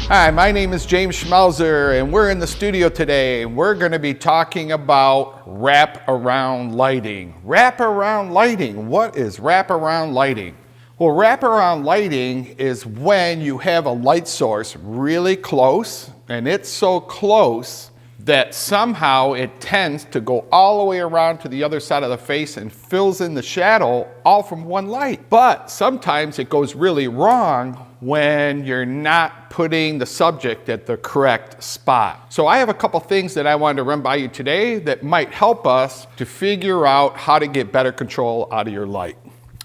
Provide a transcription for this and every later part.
Hi, my name is James Schmelzer, and we're in the studio today. We're going to be talking about wraparound lighting. Wraparound lighting, what is wraparound lighting? Well, wraparound lighting is when you have a light source really close, and it's so close that somehow it tends to go all the way around to the other side of the face and fills in the shadow all from one light. But sometimes it goes really wrong when you're not putting the subject at the correct spot. So I have a couple things that I wanted to run by you today that might help us to figure out how to get better control out of your light.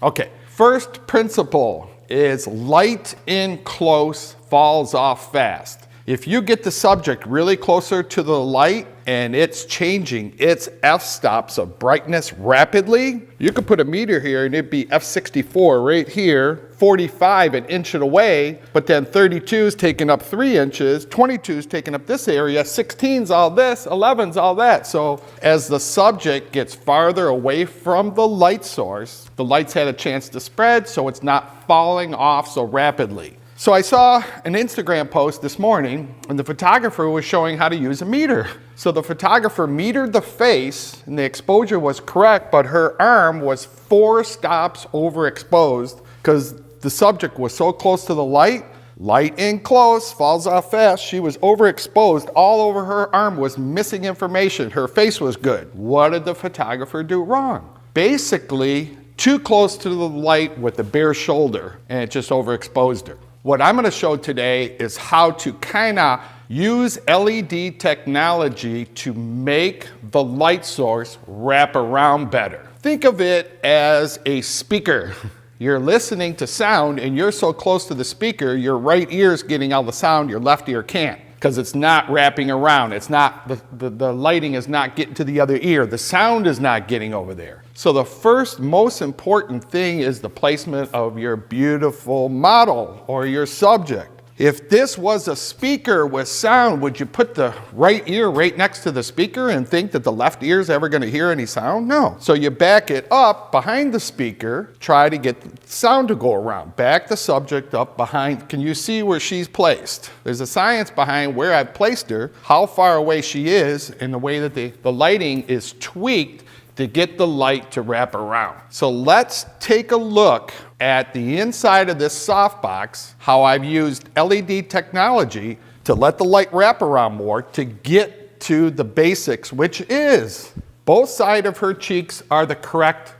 Okay, first principle is light in close falls off fast. If you get the subject really closer to the light and it's changing its f-stops of brightness rapidly, you could put a meter here and it'd be f64 right here, 45 an inch away, but then 32 is taking up 3 inches, 22 is taking up this area, 16's all this, 11's all that. So as the subject gets farther away from the light source, the light's had a chance to spread, so it's not falling off so rapidly. So I saw an Instagram post this morning and the photographer was showing how to use a meter. So the photographer metered the face and the exposure was correct, but her arm was 4 stops overexposed because the subject was so close to the light. Light in close, falls off fast. She was overexposed. All over her arm was missing information. Her face was good. What did the photographer do wrong? Basically, too close to the light with the bare shoulder and it just overexposed her. What I'm going to show today is how to kind of use LED technology to make the light source wrap around better. Think of it as a speaker. You're listening to sound and you're so close to the speaker, your right ear is getting all the sound, your left ear can't because it's not wrapping around. It's not, the lighting is not getting to the other ear. The sound is not getting over there. So the first most important thing is the placement of your beautiful model or your subject. If this was a speaker with sound, would you put the right ear right next to the speaker and think that the left ear is ever going to hear any sound? No. So you back it up behind the speaker, try to get the sound to go around. Back the subject up behind. Can you see where she's placed? There's a science behind where I've placed her, how far away she is, and the way that the lighting is tweaked to get the light to wrap around. So let's take a look at the inside of this softbox, how I've used LED technology to let the light wrap around more to get to the basics, which is both sides of her cheeks are the correct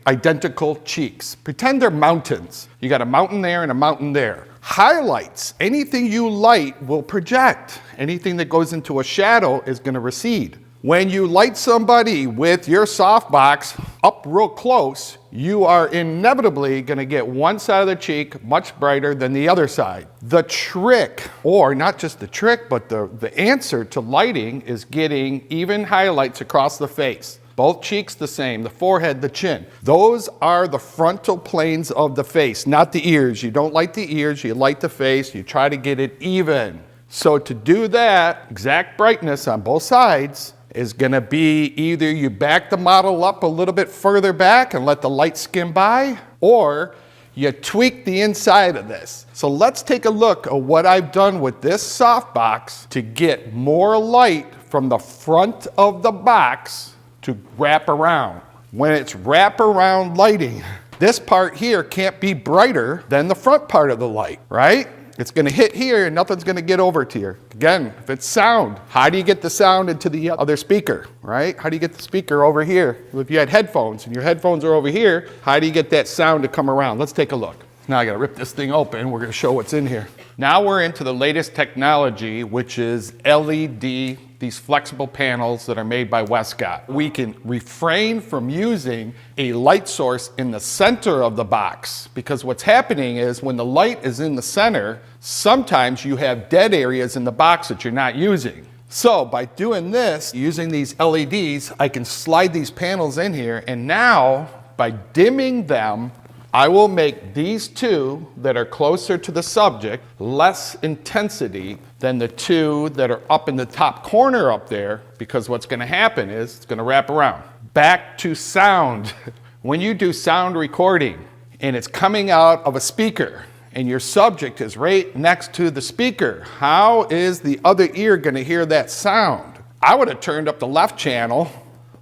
identical cheeks. Pretend they're mountains. You got a mountain there and a mountain there. Highlights, anything you light will project. Anything that goes into a shadow is going to recede. When you light somebody with your softbox up real close, you are inevitably going to get one side of the cheek much brighter than the other side. The trick, or not just the trick, but the answer to lighting is getting even highlights across the face. Both cheeks the same, the forehead, the chin. Those are the frontal planes of the face, not the ears. You don't light the ears, you light the face, you try to get it even. So to do that, exact brightness on both sides is going to be either you back the model up a little bit further back and let the light skim by, or you tweak the inside of this. So let's take a look at what I've done with this softbox to get more light from the front of the box to wrap around. When it's wrap around lighting, this part here can't be brighter than the front part of the light, right? It's going to hit here and nothing's going to get over to here. Again, if it's sound, how do you get the sound into the other speaker, right? How do you get the speaker over here? If you had headphones and your headphones are over here, how do you get that sound to come around? Let's take a look. Now I got to rip this thing open. We're going to show what's in here. Now we're into the latest technology, which is LED these flexible panels that are made by Wescott. We can refrain from using a light source in the center of the box, because what's happening is when the light is in the center, sometimes you have dead areas in the box that you're not using. So by doing this, using these LEDs, I can slide these panels in here, and now by dimming them, I will make these two that are closer to the subject less intensity than the two that are up in the top corner up there, because what's going to happen is it's going to wrap around. Back to sound. When you do sound recording and it's coming out of a speaker and your subject is right next to the speaker, how is the other ear going to hear that sound? I would have turned up the left channel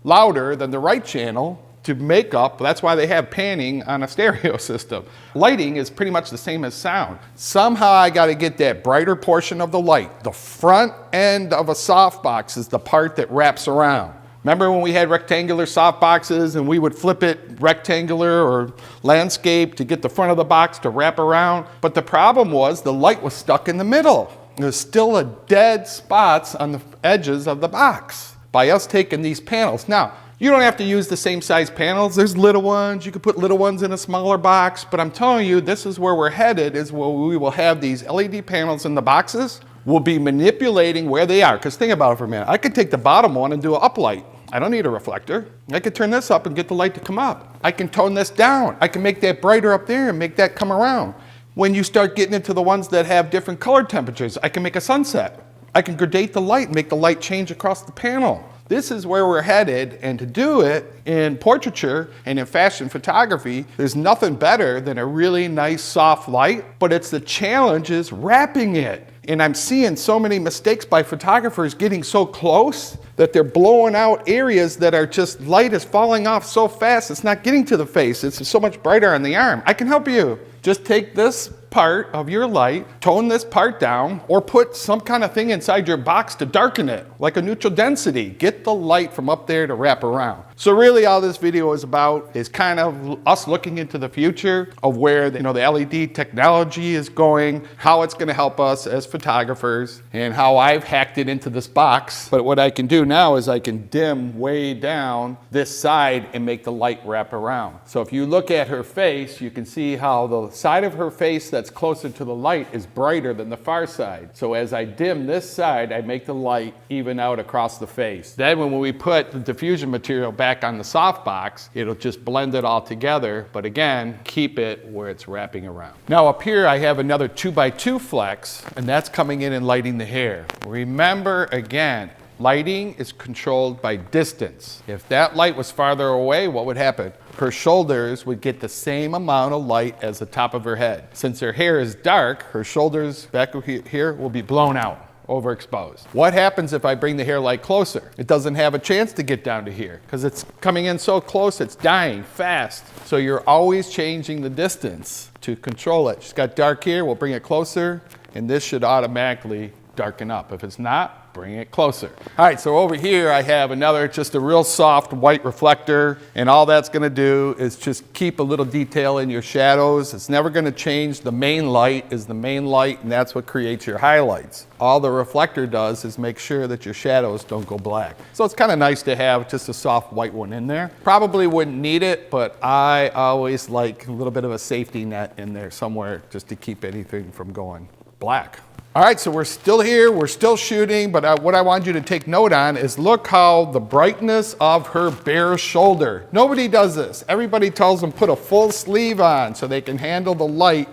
louder than the right channel to make up. That's why they have panning on a stereo system. Lighting is pretty much the same as sound. Somehow I got to get that brighter portion of the light. The front end of a softbox is the part that wraps around. Remember when we had rectangular softboxes and we would flip it rectangular or landscape to get the front of the box to wrap around? But the problem was the light was stuck in the middle. There's still a dead spots on the edges of the box by us taking these panels. Now, you don't have to use the same size panels. There's little ones. You could put little ones in a smaller box. But I'm telling you, this is where we're headed, is where we will have these LED panels in the boxes. We'll be manipulating where they are. Because think about it for a minute. I could take the bottom one and do an uplight. I don't need a reflector. I could turn this up and get the light to come up. I can tone this down. I can make that brighter up there and make that come around. When you start getting into the ones that have different color temperatures, I can make a sunset. I can gradate the light and make the light change across the panel. This is where we're headed, and to do it in portraiture and in fashion photography, there's nothing better than a really nice soft light, but it's the challenge is wrapping it. And I'm seeing so many mistakes by photographers getting so close that they're blowing out areas that are just, light is falling off so fast, it's not getting to the face. It's so much brighter on the arm. I can help you. Just take this part of your light, tone this part down, or put some kind of thing inside your box to darken it, like a neutral density. Get the light from up there to wrap around. So really all this video is about is kind of us looking into the future of where the LED technology is going, how it's going to help us as photographers, and how I've hacked it into this box. But what I can do now is I can dim way down this side and make the light wrap around. So if you look at her face, you can see how the side of her face that's closer to the light is brighter than the far side. So as I dim this side, I make the light even out across the face. Then when we put the diffusion material back on the softbox, it'll just blend it all together, but again, keep it where it's wrapping around. Now up here I have another 2x2 flex, and that's coming in and lighting the hair. Remember again, lighting is controlled by distance. If that light was farther away, what would happen? Her shoulders would get the same amount of light as the top of her head. Since her hair is dark, her shoulders back here will be blown out, overexposed. What happens if I bring the hair light closer? It doesn't have a chance to get down to here because it's coming in so close, it's dying fast. So you're always changing the distance to control it. She's got dark here, we'll bring it closer, and this should automatically darken up. If it's not, bring it closer. All right, so over here I have another, just a real soft white reflector, and all that's gonna do is just keep a little detail in your shadows. It's never gonna change. The main light is the main light, and that's what creates your highlights. All the reflector does is make sure that your shadows don't go black. So it's kind of nice to have just a soft white one in there. Probably wouldn't need it, but I always like a little bit of a safety net in there somewhere just to keep anything from going black. All right, so we're still here, we're still shooting, but what I want you to take note on is look how the brightness of her bare shoulder. Nobody does this. Everybody tells them put a full sleeve on so they can handle the light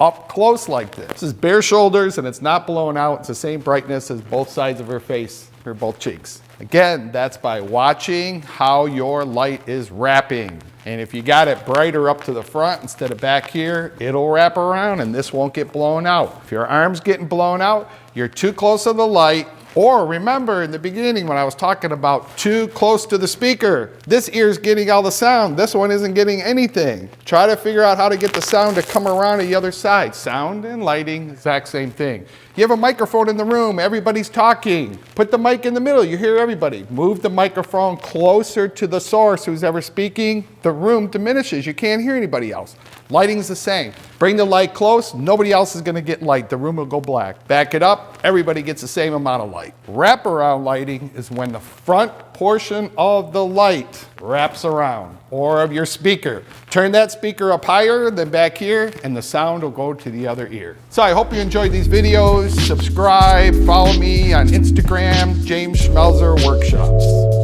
up close like this. This is bare shoulders and it's not blown out. It's the same brightness as both sides of her face, or both cheeks. Again, that's by watching how your light is wrapping. And if you got it brighter up to the front instead of back here, it'll wrap around and this won't get blown out. If your arm's getting blown out, you're too close to the light. Or remember in the beginning when I was talking about too close to the speaker, this ear's getting all the sound, this one isn't getting anything. Try to figure out how to get the sound to come around to the other side. Sound and lighting, exact same thing. You have a microphone in the room, everybody's talking. Put the mic in the middle, you hear everybody. Move the microphone closer to the source, who's ever speaking. The room diminishes, you can't hear anybody else. Lighting's the same. Bring the light close, nobody else is gonna get light. The room will go black. Back it up, everybody gets the same amount of light. Wraparound lighting is when the front portion of the light wraps around, or of your speaker. Turn that speaker up higher than back here, and the sound will go to the other ear. So I hope you enjoyed these videos. Subscribe, follow me on Instagram, James Schmelzer Workshops.